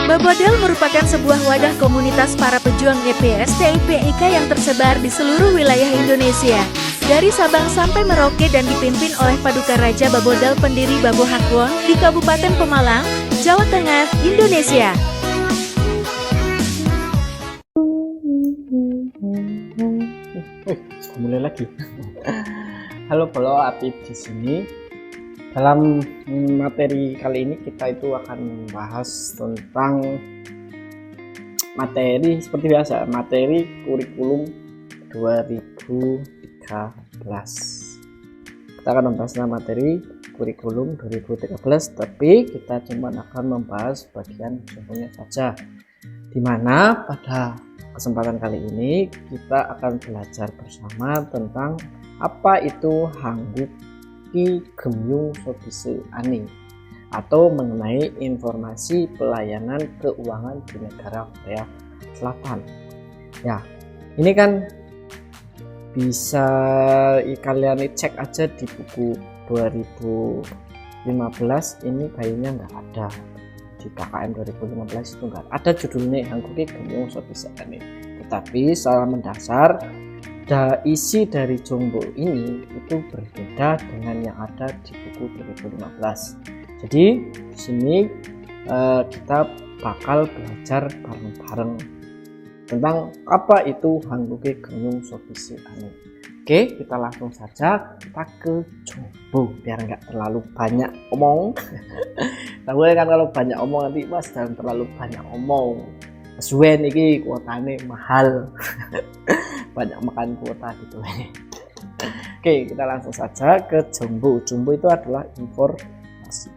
Babodel merupakan sebuah wadah komunitas para pejuang EPS TIPIK yang tersebar di seluruh wilayah Indonesia. Dari Sabang sampai Merauke dan dipimpin oleh Paduka Raja Babodel pendiri Babo Hakwon di Kabupaten Pemalang, Jawa Tengah, Indonesia. Mulai lagi. Halo Bolo, Apip di sini. Dalam materi kali ini kita itu akan membahas tentang materi seperti biasa, materi kurikulum 2013. Kita akan membahas tentang materi kurikulum 2013, tapi kita cuma akan membahas bagian contohnya saja. Dimana pada kesempatan kali ini kita akan belajar bersama tentang apa itu Hangguk Ki Gemyung Sobise Ani, atau mengenai informasi pelayanan keuangan di negara Korea Selatan. Ya, ini kan bisa kalian cek aja di buku 2015, ini kayaknya nggak ada. Di KKN 2015 itu enggak ada judulnya Hangguk Ki Gemyung Sobise Ani. Tetapi secara mendasar isi dari Jongbo ini itu berbeda dengan yang ada di buku 2015. Jadi di sini kita bakal belajar bareng-bareng tentang apa itu Hangguk Ki Gemyung Sobise Ani. Oke, kita langsung saja kita ke Jongbo biar nggak terlalu banyak omong. Tahu kan kalau banyak omong nanti mas jangan terlalu banyak omong. Suwen ini kuotanya mahal. Banyak makan kuota gitu. Oke, kita langsung saja ke Jongbo. Jongbo itu adalah informasi.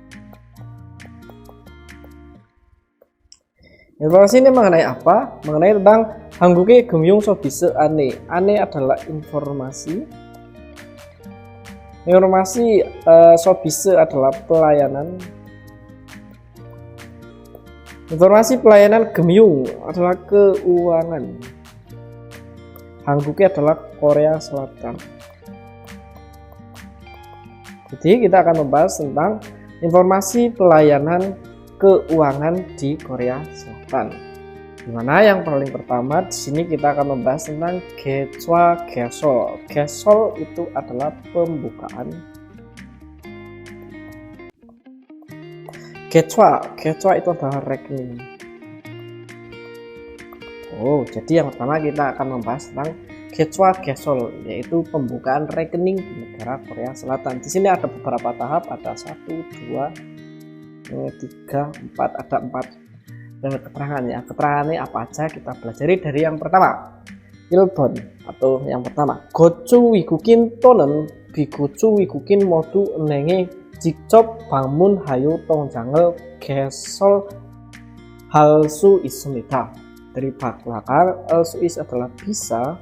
Informasi ini mengenai apa? Mengenai tentang Hangguk Ki Gemyung Sobise Ani. Ani adalah informasi. Informasi Sobise adalah pelayanan. Informasi pelayanan Gemyung adalah keuangan. Hangguk Ki adalah Korea Selatan. Jadi kita akan membahas tentang informasi pelayanan keuangan di Korea Selatan. Dimana yang paling pertama di sini kita akan membahas tentang Gechwa Gesol. Gesol itu adalah pembukaan. Gechwa itu adalah rekening. Jadi yang pertama kita akan membahas tentang Gechwa Gesol, yaitu pembukaan rekening di negara Korea Selatan. Di sini ada beberapa tahap, ada 1, 2, 3, 4, ada 4 keterangan ya. Keterangannya apa aja kita pelajari dari yang pertama. Ilbon atau yang pertama, Gochu Wigukin tonen Bigochu Wigukin modu enenge 직접 방문하여 통장을 개설할 수 있습니다. Dari belakang, 수 is adalah bisa.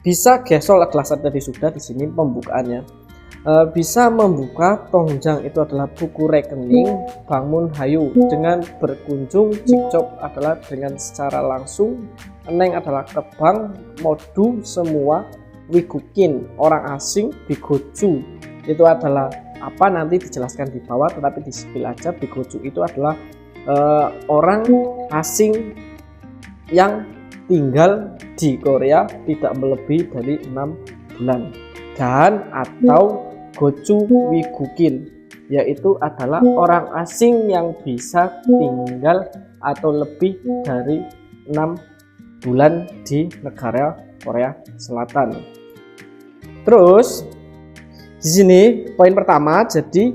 Bisa gesol adalah tadi sudah di sini pembukaannya. Bisa membuka tongjang itu adalah buku rekening. Bangun hayu dengan berkunjung. 직접 adalah dengan secara langsung. Eneng adalah ke bank. Modu semua. Wigukin orang asing. Bigoju itu adalah apa nanti dijelaskan di bawah, tetapi di spill aja. Bigoju itu adalah orang asing yang tinggal di Korea tidak melebihi dari 6 bulan, dan atau Gochu Wigukin yaitu adalah orang asing yang bisa tinggal atau lebih dari 6 bulan di negara Korea Selatan. Terus di sini poin pertama, jadi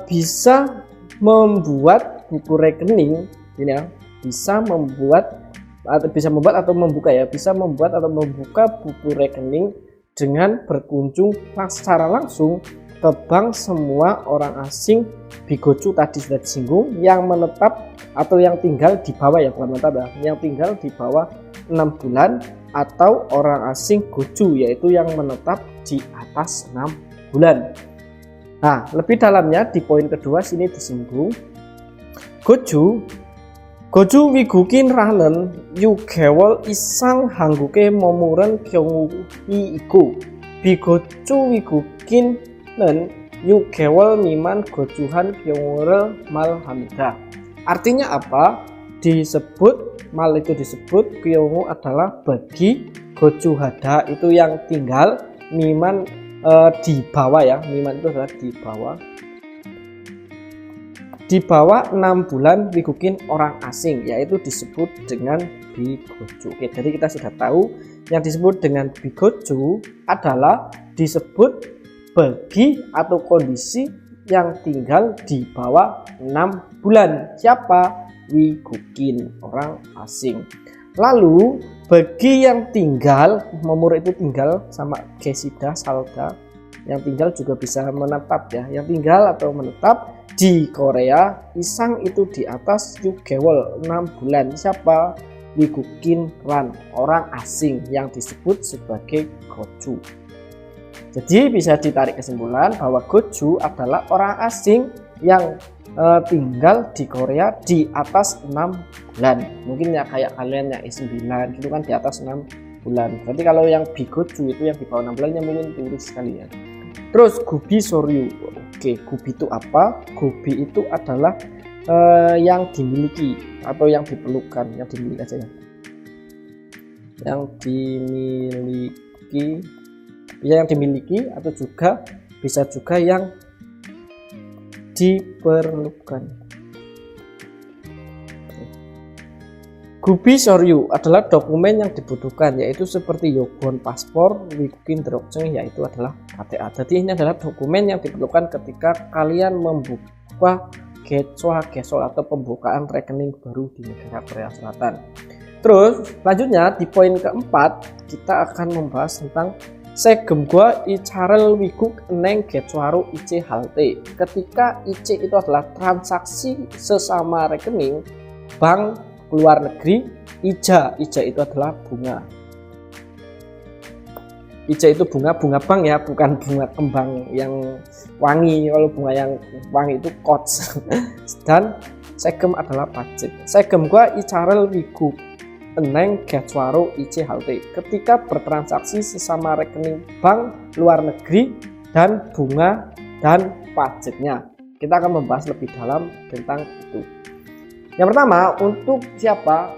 bisa membuat buku rekening ini ya, bisa membuat atau membuka ya, bisa membuat atau membuka buku rekening dengan berkunjung secara langsung ke bank semua orang asing Bigoju tadi sudah disinggung yang menetap atau yang tinggal di bawah ya, bukan menetap ya, yang tinggal di bawah 6 bulan, atau orang asing Goju yaitu yang menetap di atas 6 bulan. Nah, lebih dalamnya di poin kedua sini disinggung Goju Wigukin ranen 6개월 이상 한국에 머무른 경우이고 비거주 위국인은 6개월 미만 거주한 경우를 말합니다. Artinya apa? Mal itu disebut Kyongu adalah bagi Goju Hada itu yang tinggal Miman di bawah ya. Miman itu adalah di bawah 6 bulan Wikukin orang asing, yaitu disebut dengan Bigoju. Oke, jadi kita sudah tahu yang disebut dengan Bigoju adalah disebut bagi atau kondisi yang tinggal di bawah 6 bulan. Siapa? Wikukin orang asing. Lalu bagi yang tinggal, Momura itu tinggal sama Gesida, Salda, yang tinggal juga bisa menetap ya. Yang tinggal atau menetap di Korea, Isang itu di atas Yugewol 6 bulan. Siapa? Wikukin Ran, orang asing yang disebut sebagai Goju. Jadi bisa ditarik kesimpulan bahwa Goju adalah orang asing yang tinggal di Korea di atas 6 bulan. Mungkin ya kayak kalian yang I9 gitu kan di atas 6 bulan. Berarti kalau yang Bigoju itu yang di bawah 6 bulan yang mungkin turis sekali ya. Terus Gubi Soryu. Oke, Gubi itu apa? Gubi itu adalah yang dimiliki atau yang diperlukan, yang dimiliki aja ya. Yang dimiliki, yang dimiliki atau juga bisa juga yang diperlukan. Gubi Soryu adalah dokumen yang dibutuhkan, yaitu seperti Yogon paspor, Wikukin Drokjeng, yaitu adalah KTA. Jadi ini adalah dokumen yang diperlukan ketika kalian membuka gesol atau pembukaan rekening baru di negara Korea Selatan. Terus selanjutnya di poin keempat kita akan membahas tentang Segemgwa Icharel Wiguk Eneng Getsuharu Ice Halte. Ketika Ice itu adalah transaksi sesama rekening bank luar negeri, ija itu adalah bunga. Ija itu bunga bank ya, bukan bunga kembang yang wangi. Kalau bunga yang wangi itu kots. Dan segem adalah pajak. Segem gua Icharel Wiguk Eneng Getsuharu Ice Halte. Ketika bertransaksi sesama rekening bank luar negeri dan bunga dan pajaknya. Kita akan membahas lebih dalam tentang itu. Yang pertama, untuk siapa?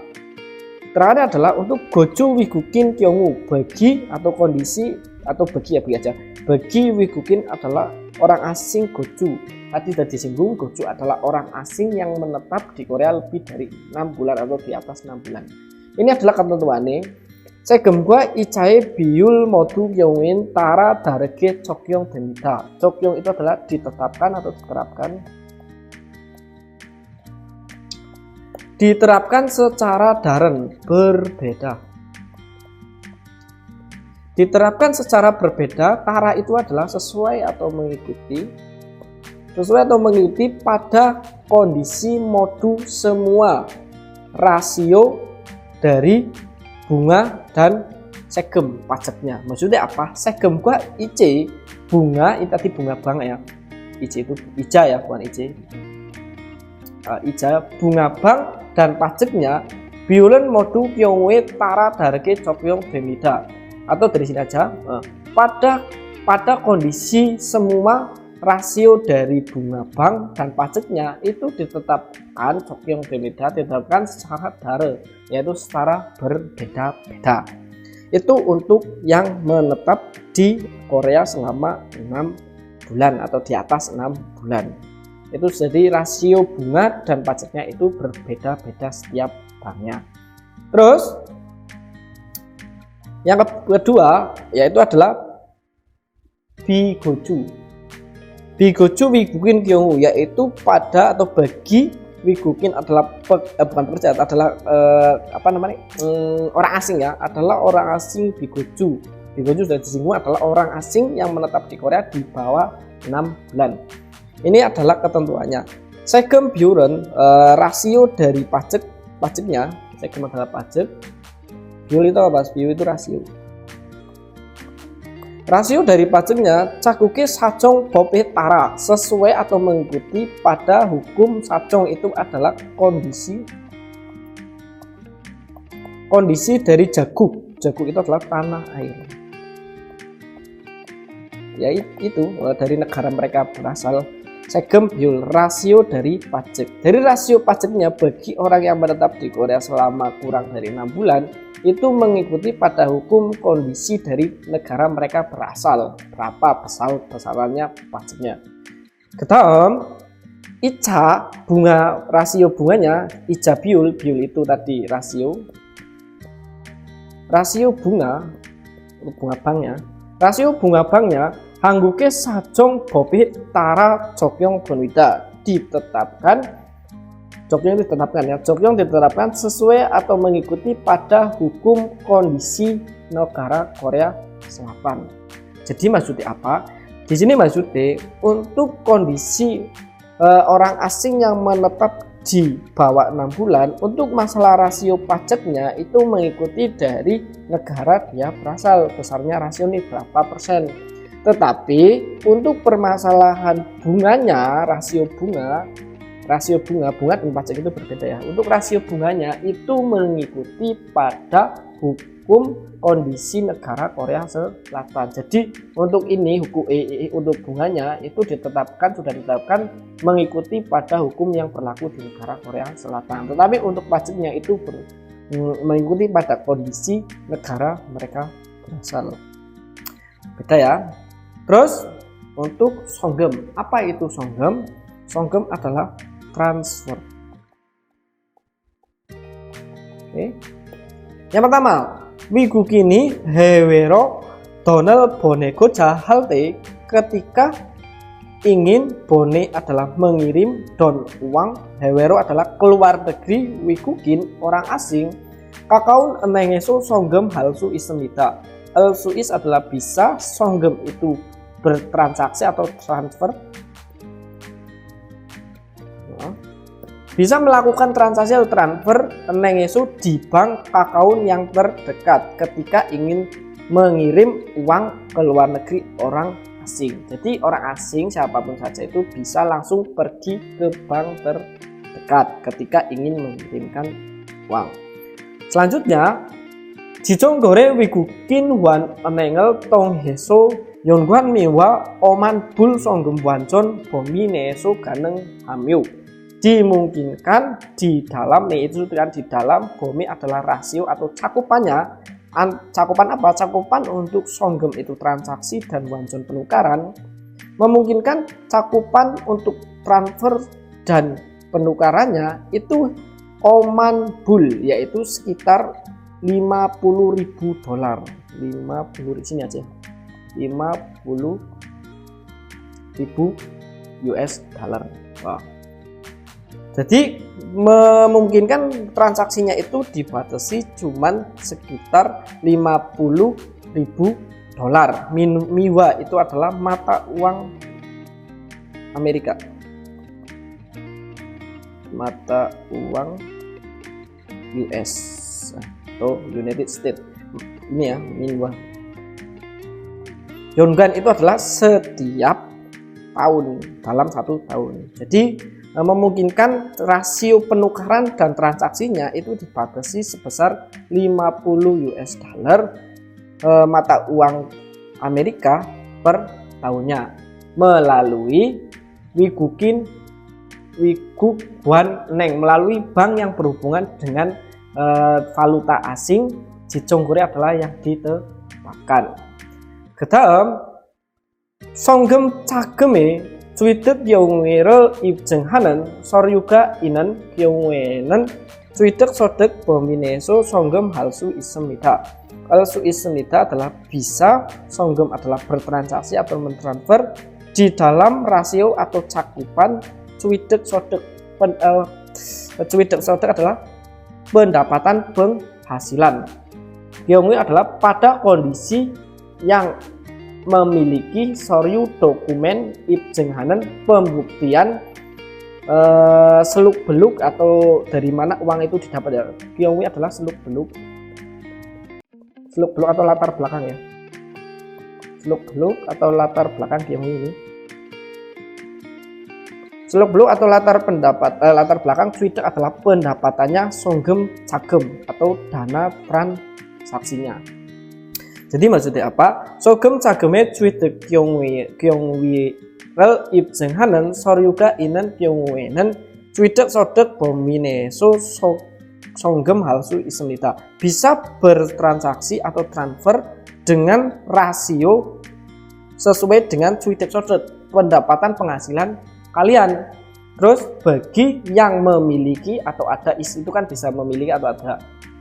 Terakhir adalah untuk Goju Wikukin Kyongu, bagi atau kondisi atau bagi ya aja. Bagi Wikukin adalah orang asing Goju. Tadi sudah disinggung, Goju adalah orang asing yang menetap di Korea lebih dari 6 bulan atau di atas 6 bulan. Ini adalah ketentuannya. Segemgwa Icae Biul Modu Kyongin Tara Darege Chokyong Demida. Chokyong itu adalah ditetapkan atau diterapkan secara daren, berbeda. Diterapkan secara berbeda, tara itu adalah sesuai atau mengikuti pada kondisi modu semua rasio dari bunga dan segem pajaknya. Maksudnya apa? Segem gua IC bunga, ini tadi bunga bank ya. IC itu ija ya, bukan IC. Ija bunga bank dan pajaknya biulen modu Kyongwe Tara Darge Chokyong Demida. Atau dari sini aja, pada kondisi semua rasio dari bunga bank dan pajaknya itu ditetapkan Chokyong Demida, ditetapkan secara dare, yaitu secara berbeda-beda. Itu untuk yang menetap di Korea selama 6 bulan atau di atas 6 bulan. Itu jadi rasio bunga dan pajaknya itu berbeda-beda setiap banknya. Terus yang kedua yaitu adalah Bigoju. Bigoju Wikukin Kyongu, yaitu pada atau bagi Wikukin adalah bukan pekerja, adalah orang asing ya, adalah orang asing Bigoju. Bigoju sudah disinggung adalah orang asing yang menetap di Korea di bawah 6 bulan. Ini adalah ketentuannya. Segem biuren, rasio dari pajaknya, segem adalah pajak. Biul itu apa? Biul itu rasio. Rasio dari pajaknya cakuke sajong bope tara, sesuai atau mengikuti pada hukum sajong itu adalah kondisi dari jaguk. Jaguk itu adalah tanah air. Ya itu dari negara mereka berasal. Segem biul, rasio dari pajak. Dari rasio pajaknya bagi orang yang menetap di Korea selama kurang dari 6 bulan itu mengikuti pada hukum kondisi dari negara mereka berasal. Berapa besarannya pajaknya. Ketam ICA bunga, rasio bunganya ICA biul itu tadi rasio bunga banknya, rasio bunga banknya Hangguke sajong bobi tara jokyong bonwida ditetapkan sesuai atau mengikuti pada hukum kondisi negara Korea Selatan. Jadi maksudnya apa? Di sini maksudnya untuk kondisi orang asing yang menetap di bawah 6 bulan untuk masalah rasio pajaknya itu mengikuti dari negara dia berasal, besarnya rasio ini berapa persen. Tetapi untuk permasalahan bunganya, rasio bunga dan pajak itu berbeda ya. Untuk rasio bunganya itu mengikuti pada hukum kondisi negara Korea Selatan. Jadi untuk ini hukum untuk bunganya itu sudah ditetapkan mengikuti pada hukum yang berlaku di negara Korea Selatan. Tetapi untuk pajaknya itu mengikuti pada kondisi negara mereka berasal. Beda ya. Terus untuk songgem, apa itu songgem? Songgem adalah transfer. Oke. Yang pertama, wigu kini hewero donal bonego jahalte, ketika ingin bone adalah mengirim don uang, hewero adalah keluar negeri, wigukin orang asing, kakaun enengeso songgem halsu ismita. Alsuis adalah bisa, songgem itu bertransaksi atau transfer. Bisa melakukan transaksi atau transfer enengesu di bank kakaun yang terdekat ketika ingin mengirim uang ke luar negeri orang asing. Jadi orang asing siapapun saja itu bisa langsung pergi ke bank terdekat ketika ingin mengirimkan uang. Selanjutnya, jijonggore wigukin wan enengel tongheso yongguan miwa oman bul songgem wancon bomineso ganeng hamyu. Dimungkinkan di dalam itu kan di dalam bomi adalah rasio atau cakupannya. Cakupan apa? Cakupan untuk songgem itu transaksi dan wancon penukaran. Memungkinkan cakupan untuk transfer dan penukarannya itu oman bul, yaitu sekitar 50.000 dolar. 50 sini aja. 50.000 US dollar. Wow. Jadi memungkinkan transaksinya itu dibatasi cuman sekitar 50.000 dolar. Miwa itu adalah mata uang Amerika. Mata uang US atau United States. Ini ya, miwa. Yongan itu adalah setiap tahun, dalam 1 tahun. Jadi memungkinkan rasio penukaran dan transaksinya itu dibatasi sebesar 50 US dollar mata uang Amerika per tahunnya melalui wiguan neng, melalui bank yang berhubungan dengan valuta asing. Jijonggore adalah yang ditetapkan. Kedalam songgem cageme Cuidet 경우에를 입증하는 서류가 있는 경우에는 cuidet sodek bomineso songgem halsu 있습니다. Halsu 있습니다 adalah bisa, songgem adalah bertransaksi atau mentransfer di dalam rasio atau cakupan cuidet sodek. Cuidet sodek adalah pendapatan penghasilan. Gyongui adalah pada kondisi yang memiliki soryu dokumen ibjenghanen pembuktian seluk beluk atau dari mana uang itu didapat ya. Gyongui adalah seluk beluk atau latar belakang ya. Seluk beluk atau latar belakang Gyongui ini. Seluk beluk atau latar belakang cuidet adalah pendapatannya songgem cagem atau dana transaksinya. Jadi maksudnya apa? Sogem cageme cuidet gyongwi rel 입증하는 서류가 있는 경우에는 취득 소득 범위 내에서 송금할 수 있습니다. Bisa bertransaksi atau transfer dengan rasio sesuai dengan 취득 소득, pendapatan penghasilan kalian. Terus bagi yang memiliki atau ada isi, itu kan bisa memiliki atau ada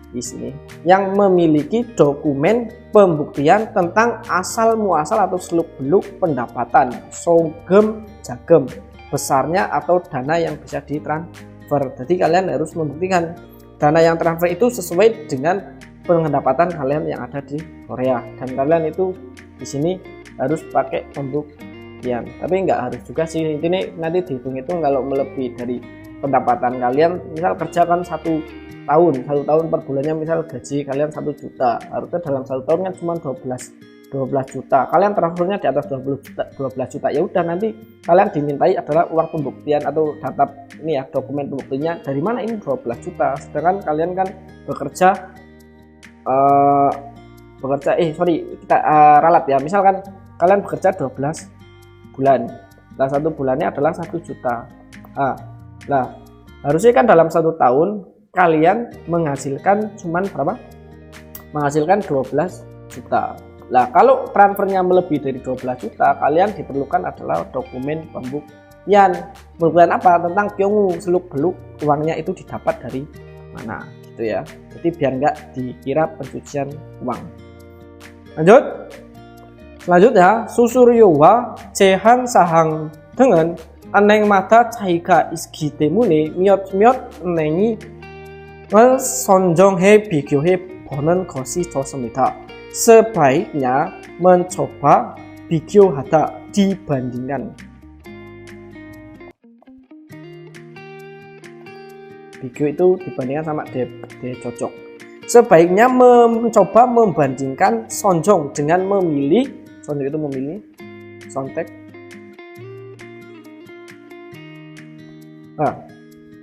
di sini, yang memiliki dokumen pembuktian tentang asal muasal atau seluk beluk pendapatan sogem jagem besarnya atau dana yang bisa ditransfer. Jadi kalian harus membuktikan dana yang transfer itu sesuai dengan pendapatan kalian yang ada di Korea, dan kalian itu di sini harus pakai pembuktian. Tapi nggak harus juga sih, ini nanti dihitung-hitung kalau melebihi dari pendapatan kalian. Misal kerja kan satu tahun per bulannya, misal gaji kalian 1 juta, harusnya dalam 1 tahun kan cuma 12 juta, kalian transfernya di atas 12 juta, ya udah nanti kalian dimintai adalah uang pembuktian atau data ini ya, dokumen pembuktinya dari mana ini 12 juta, sedangkan kalian kan bekerja kita ralat ya, misalkan kalian bekerja 12 bulan, nah 1 bulannya adalah 1 juta. Nah harusnya kan dalam 1 tahun kalian menghasilkan cuman berapa? Menghasilkan 12 juta. Nah kalau transfernya melebihi dari 12 juta, kalian diperlukan adalah dokumen pembuktian. Pembuktian apa? Tentang pyongu, seluk beluk uangnya itu didapat dari mana, gitu ya. Jadi biar nggak dikira pencucian uang. Lanjut. Selanjutnya, 수수료와 제한 사항 등은 은행마다 차이가 있기 때문에 몇몇 은행이 선정해 비교해 보는 것이 좋습니다. Sebaiknya mencoba bi교하다, dibandingkan. Bi교 itu dibandingkan sama cocok. Sebaiknya mencoba membandingkan sonjong dengan memilih. Sonjong itu memilih, sontek.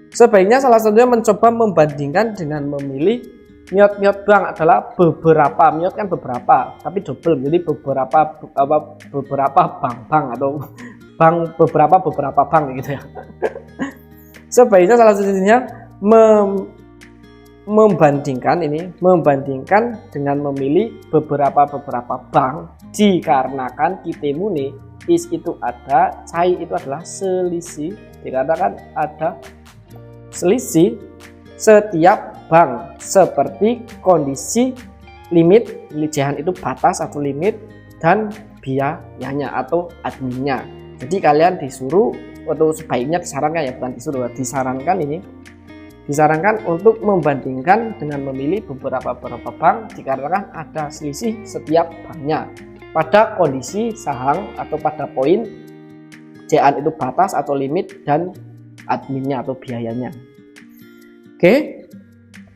Sebaiknya salah satunya mencoba membandingkan dengan memilih. Miot bank adalah beberapa, miot kan beberapa, tapi double, jadi beberapa bank atau beberapa bank gitu ya. Sebaiknya salah satunya membandingkan dengan memilih beberapa bank, dikarenakan kitemune is itu ada, cai itu adalah selisih, dikatakan ada selisih setiap bank seperti kondisi limit, jahan itu batas atau limit, dan biayanya atau adminnya. Jadi kalian disuruh atau sebaiknya disarankan ya, bukan disuruh, disarankan untuk membandingkan dengan memilih beberapa bank dikarenakan ada selisih setiap banknya pada kondisi sahang atau pada poin jahan itu batas atau limit dan adminnya atau biayanya. Oke,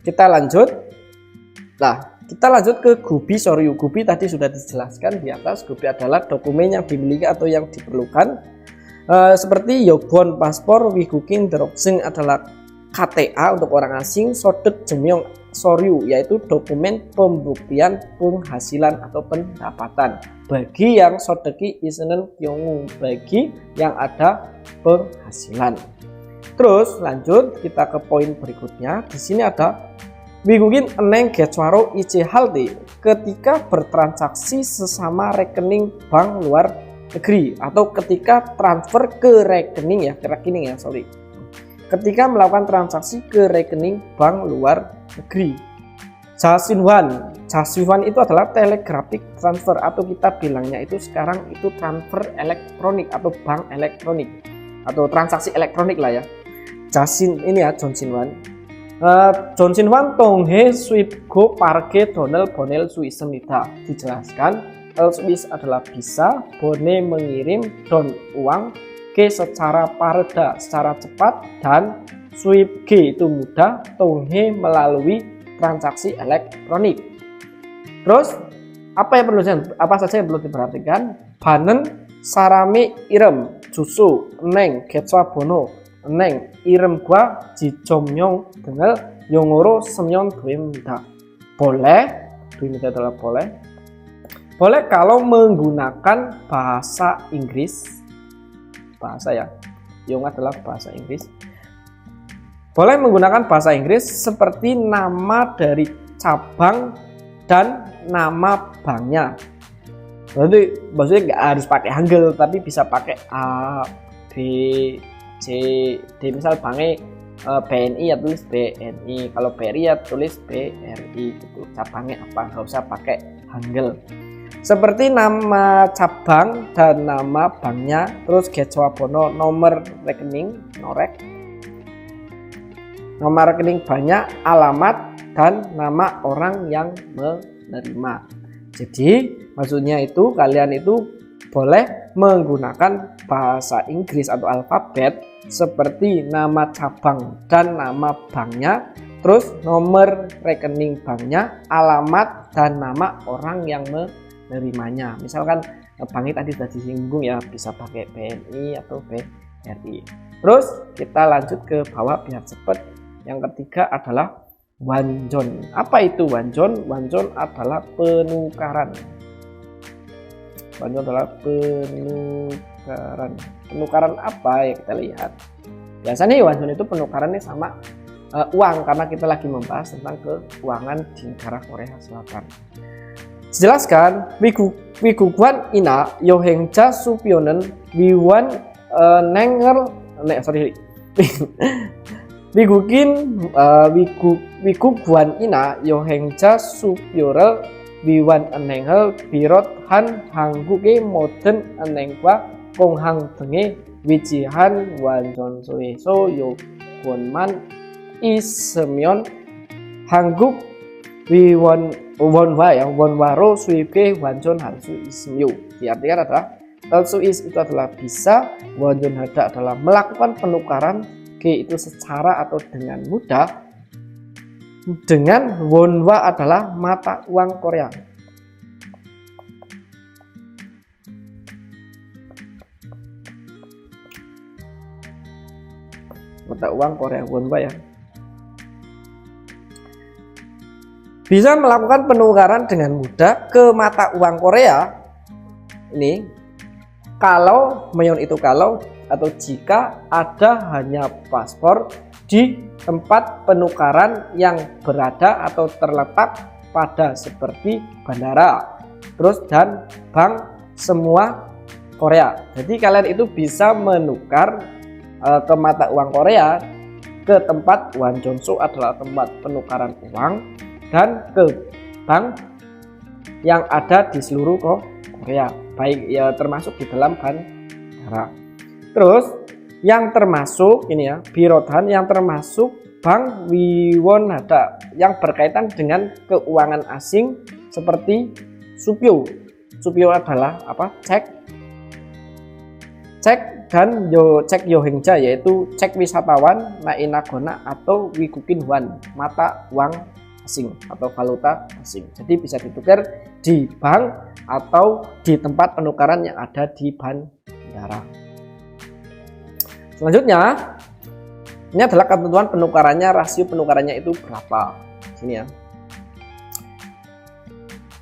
kita lanjut. Nah, kita lanjut ke gubi soryu. Gubi tadi sudah dijelaskan di atas. Gubi adalah dokumen yang dimiliki atau yang diperlukan. Seperti yobon, paspor, wigukin, deroksing adalah KTA untuk orang asing. Sodet jemyong soryu yaitu dokumen pembuktian penghasilan atau pendapatan bagi yang sodeki isenen kyongu, bagi yang ada penghasilan. Terus lanjut kita ke poin berikutnya. Di sini ada wigukin eneng getswaro ic halte, ketika bertransaksi sesama rekening bank luar negeri atau ketika transfer ke rekening ketika melakukan transaksi ke rekening bank luar negeri. Jasinwan itu adalah telegraphic transfer atau kita bilangnya itu sekarang itu transfer elektronik atau bank elektronik atau transaksi elektronik lah ya. Johnsinwan 동해 수입고 빠르게 돈을 보낼 수 있습니다. Dijelaskan, Swiss adalah bisa, Bone mengirim don uang, G secara pareda, secara cepat, dan Swift G itu mudah, Tonghe melalui transaksi elektronik. Terus apa saja yang perlu diperhatikan? Banen, sarami, irem, jusu, neng, getwa bono, neng, irem gua, jijomnyong, dengan yongoro semyon duimida. Boleh, duimida adalah boleh kalau menggunakan bahasa Inggris bahasa ya. Yong adalah bahasa Inggris. Boleh menggunakan bahasa Inggris seperti nama dari cabang dan nama banknya. Berarti maksudnya nggak harus pakai Hangul, tapi bisa pakai A, B, C, D. Misal banknya BNI ya tulis BNI, kalau BRI ya tulis BRI gitu. Cabangnya apa, nggak usah pakai Hangul. Seperti nama cabang dan nama banknya, terus Geswabono nomor rekening, norek, nomor rekening banknya, alamat, dan nama orang yang menerima. Jadi maksudnya itu kalian itu boleh menggunakan bahasa Inggris atau alfabet seperti nama cabang dan nama banknya, terus nomor rekening banknya, alamat, dan nama orang yang menerimanya. Misalkan banknya tadi sudah disinggung ya, bisa pakai BNI atau BRI. Terus kita lanjut ke bawah biar cepat. Yang ketiga adalah wanjon. Apa itu wanjon? Wanjon adalah penukaran. Wanjon adalah penukaran. Penukaran apa ya, kita lihat. Biasanya wanjon itu penukarannya sama uang, karena kita lagi membahas tentang keuangan di negara Korea Selatan. Jelaskan wiguguan ina yohengja supionen wiwan nenger wiguguan ina yohengja supyorel wiwan enengel birot han hangguke moden enengwa konghang denge wijihan wanjon soeso yogonman isemyon hangguk wiwon wonwa ya wonwaro suike wanjon hansu ismyu. Diartikan adalah Telsuis itu adalah bisa, wanjon hada adalah melakukan penukaran, G itu secara atau dengan mudah, dengan wonwa adalah mata uang Korea. Mata uang Korea, wonwa ya. Bisa melakukan penukaran dengan mudah ke mata uang Korea. Ini kalau meyon itu kalau atau jika ada hanya paspor di tempat penukaran yang berada atau terletak pada seperti bandara, terus dan bank semua Korea. Jadi kalian itu bisa menukar ke mata uang Korea ke tempat wanjonso adalah tempat penukaran uang, dan ke bank yang ada di seluruh Korea, baik ya termasuk di dalam bandara. Terus yang termasuk ini ya, birotan yang termasuk bank wiwon hada yang berkaitan dengan keuangan asing seperti supyo. Supyo adalah apa? Cek dan cek yohengja, yaitu cek wisatawan, nainagona atau wigukin wan, mata uang asing atau valuta asing. Jadi bisa ditukar di bank atau di tempat penukaran yang ada di bandara. Selanjutnya, ini adalah ketentuan penukarannya, rasio penukarannya itu berapa. Sini ya.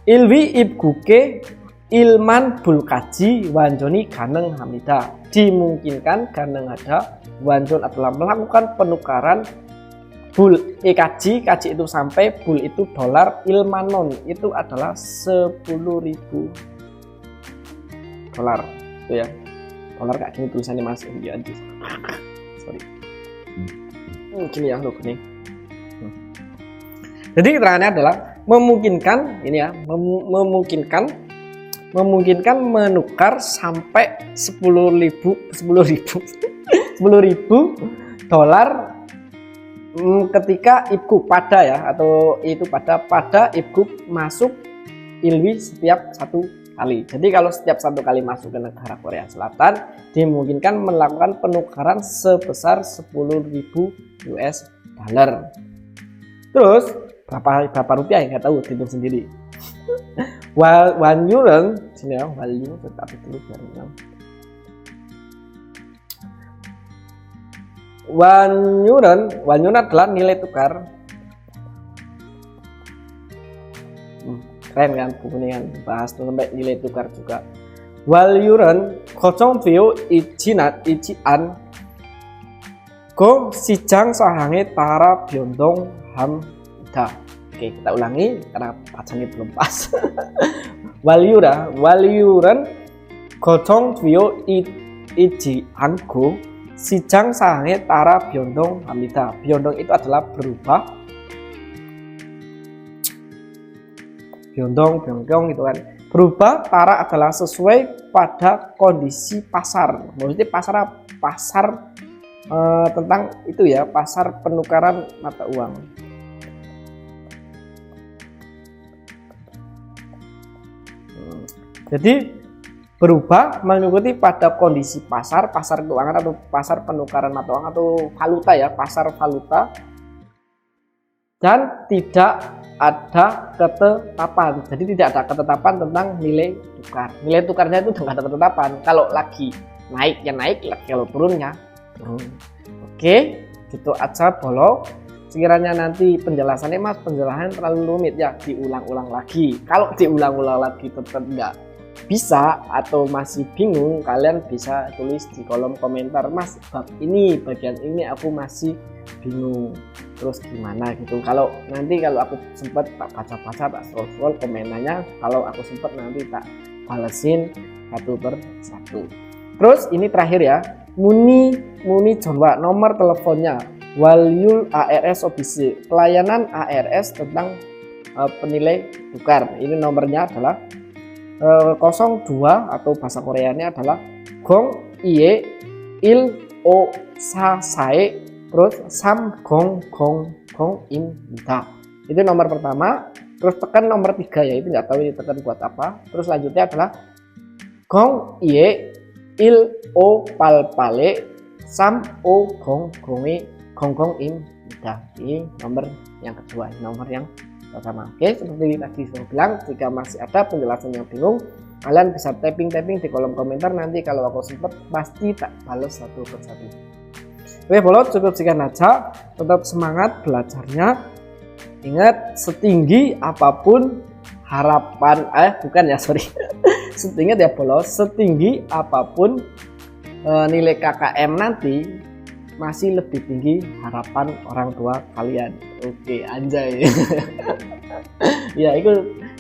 Ilwi ibguke ilman bulkaji wanjoni ganeng hamida. Dimungkinkan ganeng hada wanjon adalah melakukan penukaran bul kaji itu sampai bul itu dolar, ilmanon itu adalah 10.000 dolar itu ya. Dolar kayak gini tulisannya mas ya, sorry gini ya loh gini. Jadi keterangannya adalah memungkinkan ini ya, memungkinkan menukar sampai 10.000 dolar ketika ibku pada ya, atau itu pada ibku masuk ilwi setiap satu kali. Jadi kalau setiap satu kali masuk ke negara Korea Selatan, dimungkinkan melakukan penukaran sebesar 10.000 US dollar. Terus berapa rupiah ya, nggak tahu, hitung sendiri. One euro sini ya, value tetapi dulu biar bilang. One euro adalah nilai tukar. Keren kan buku ini kan, bahas sampai nilai tukar juga. Walyuren gotong vio ijian go sijang sahange tara byondong hamida. Oke, kita ulangi karena bacanya belum pas. Walyuren gotong vio ijian go sijang sahange tara byondong hamida. Byondong itu adalah berubah. Byondong itu kan berubah. Tara adalah sesuai pada kondisi pasar. Maksudnya pasar tentang itu ya, pasar penukaran mata uang. Jadi berubah mengikuti pada kondisi pasar keuangan atau pasar penukaran mata uang atau valuta ya, pasar valuta, dan tidak ada ketetapan. Jadi tidak ada ketetapan tentang nilai tukar. Nilai tukarnya itu tidak ada ketetapan. Kalau lagi naik ya naik, kalau turunnya turun. Oke, gitu aja Bolo. Sekiranya nanti penjelasannya Mas, penjelasan terlalu rumit ya, diulang-ulang lagi. Kalau diulang-ulang lagi tetap nggak bisa atau masih bingung, kalian bisa tulis di kolom komentar, Mas bab ini bagian ini aku masih bingung, terus gimana gitu. Kalau aku sempet tak baca-baca, tak scroll komentarnya, kalau aku sempet nanti tak balesin satu per satu. Terus ini terakhir ya, Muni Jonwa, nomor teleponnya Walyul ARS Office, pelayanan ARS tentang penilai tukar. Ini nomornya adalah 02 atau bahasa Koreanya adalah gong iye il o sa sae terus sam gong im da. Itu nomor pertama. Terus tekan nomor 3 ya, itu nggak tahu ini tekan buat apa. Terus selanjutnya adalah gong iye il o pal pale sam o gong im da. Ini nomor yang kedua, nomor yang pertama. Oke, seperti tadi saya bilang, jika masih ada penjelasan yang bingung, kalian bisa typing di kolom komentar. Nanti kalau aku sempet pasti tak balas satu persatu. Oke Bolo, cukup sekian aja. Tetap semangat belajarnya. Ingat, setinggi apapun harapan setinggi ya Bolo, setinggi apapun nilai KKM nanti, masih lebih tinggi harapan orang tua kalian. Oke, anjay. Ya, itu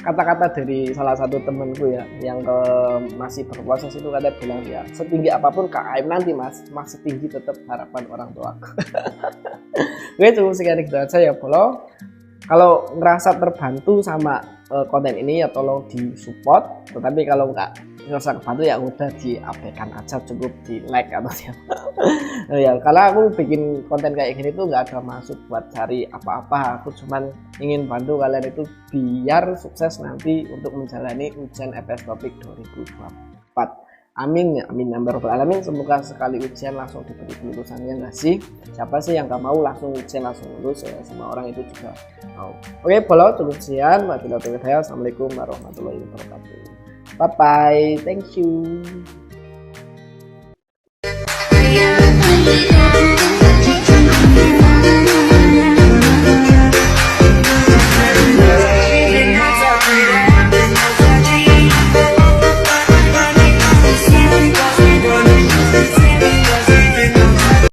kata-kata dari salah satu temanku ya, yang masih berproses itu, kata bilang ya, setinggi apapun KKM nanti Mas, masih tinggi tetap harapan orang tua. Oke, cukup sekian gitu aja ya Bolo. Kalau ngerasa terbantu sama konten ini ya tolong di support. Tetapi kalau nggak usah kebantu ya udah diabaikan aja, cukup di like atau ya. Karena aku bikin konten kayak gini tuh nggak ada maksud buat cari apa-apa. Aku cuman ingin bantu kalian itu biar sukses nanti untuk menjalani ujian FS Topik 2024. Amin ya, amin ya rabbal alamin. Semoga sekali ujian langsung diberi kelulusannya nggak sih? Siapa sih yang nggak mau langsung ujian langsung lulus ya? Semua orang itu juga mau. Oke Bolo, cukup sekian. Wabillahi taufiq. Assalamualaikum warahmatullahi wabarakatuh. Bye bye, thank you.